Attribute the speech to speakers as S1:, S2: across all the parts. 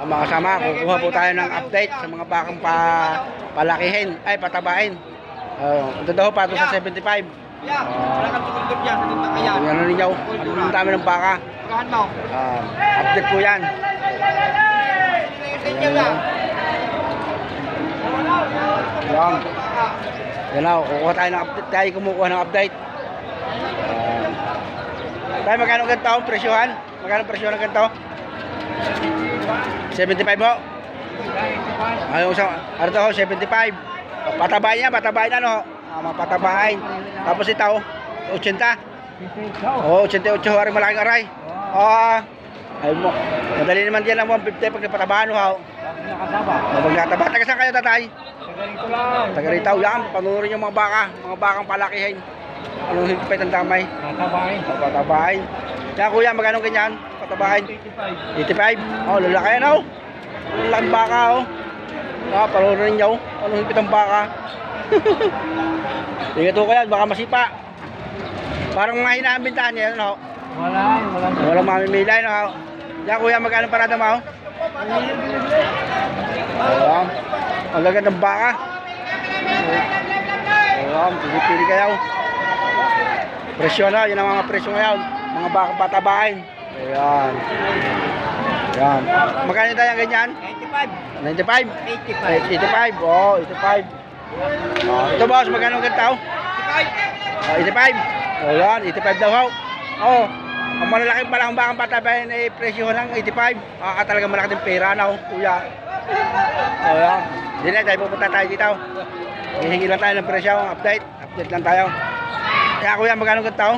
S1: Mga kasama, kukuha po tayo ng update sa mga bakang palakihin, ay patabain. Ito daw pa ito sa 75.
S2: Wala kang tukundot niya sa tinakayan.
S1: Ano ninyo? Ang dami ng baka.
S2: Pagahan mo.
S1: Update po yan. Yan. Yan o, kukuha tayo ng update. Tayo kumukuha ng update. Tayo magkano ganito? Presyohan? Magkano presyohan ng ganito? 75 mo? Ayun sa ano to, 75. Patabain niya, patabain ano? Mapatabain. Tapos ito, 80. Oh, 88 aray malaking aray. Ay mo. Madali naman diyan ang 150 pag napatabahan ho. Nakataba. Taga saan kayo, tatay?
S2: Taga rito lang.
S1: Taga rito, yan. Panurin yung mga baka, mga bakang palakihin. Anong higpit ang damay?
S2: Patabain.
S1: Patabain. Kaya kuya, magkano ganyan? Patabain? 85. Oh, lalaki yan oh. Lalaking baka oh. Panurin niyo. Anong higpit ang baka? Ingat ko kaya, baka masipa. Parang mga hinaambintahan niya, no? Walang mamimilay, no? Yan kuya, magkano parada mo? Ayan. Ang gaganda ng baka. Ayan, pili kayo. Presyo na, yun ang mga presyo ngayon. Mga baka patabain. Ayan. Ayan. Magkano tayo ang ganyan? 95. 85. Oh, 85. Ito boss, magkano ganito? 85. Oh, yan, 85 daw ho. Oh, ang malaki pala ang bakang patabayan ay presyo ng 85. Talaga malaki din pera na ho, kuya. Oh, yan. Hindi na, tayo pupunta tayo dito. Hihingi lang tayo ng presyo, update lang tayo. Kaya kuya, magkano ganito?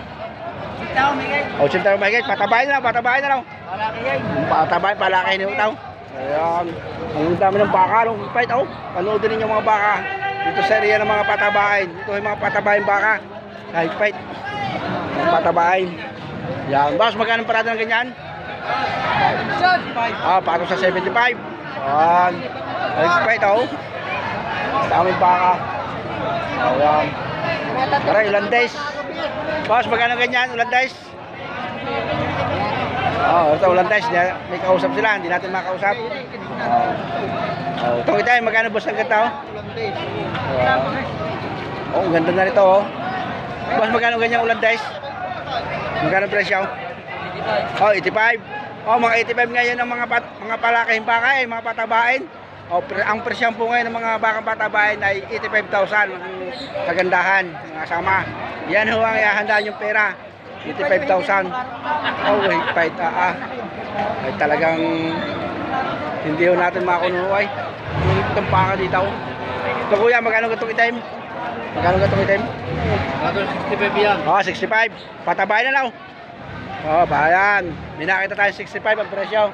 S1: 80 mahigit. Patabayan na raw. Patabayan, palakihin nyo ito. Ayan. Ang dami ng baka, nung fight, oh. Panoodin ninyo mga baka. Dito sa area ng mga patabain. Dito yung mga patabain baka. High fight. Mga patabain. Yan. Boss, magkano parada ng ganyan? Paano sa 75. Yan. High fight, oh. Daming baka. Ayan. Tara, Ulandes. Boss, magkano ganyan? Ulandes? Ito Ulandes. May kausap sila. Hindi natin makausap. Itong ito, magkano boss ang ganda? Ang ganda na rito. Boss, magkano ganyan Ulandes? Magkano presyo? 85. Mga 85 ngayon ng mga palakihin baka mga patabain. Ang presyo po ngayon ng mga bakang patabain ay 85,000 ang kagandahan, mga kasama. Yan ho ang ihahandaan yung pera. 85,000. Wait, fight. Ay talagang hindi ho natin makakunuhay. Itong baka dito. Ito kuya, magkano itong itim? Magkano itong itim?
S2: 65 yan.
S1: 65. Patabain na lang. Bayan. May nakita tayo 65 ang presyo.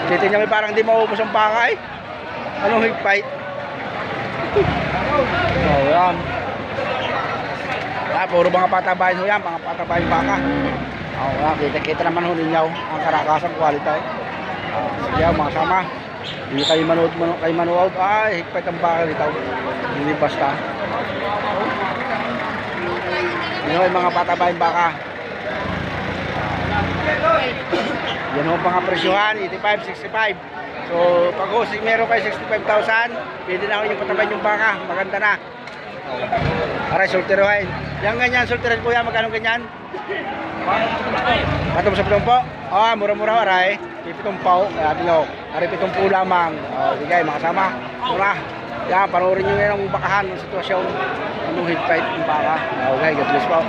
S1: Titignan mo parang di maubos ang baka eh. Anong higpight? Yan. Puro mga patabayan ho yan, mga patabayan baka. Kita naman ho ninyo ang karakasang quality. Sige mga sama. Hindi kayo manood. Higpight ang baka dito. Hindi basta. Yan ho yung mga patabayan baka. Yan ho mga presyohan, 85, 65. So pag meron kayo 65,000, pwede na ho yung patabayan yung baka. Maganda na. Aray, sultirohin. Yang ganyan, sultirohin po yan. Magkano ganyan? Patong sa 70 po. Mura-mura aray. 70 po. Aray, 70 lamang. Bigay, makasama. Mura. Yan, panoorin nyo yan ang bakahan ng sitwasyon. Anong higpight ng baka. Okay, God bless po.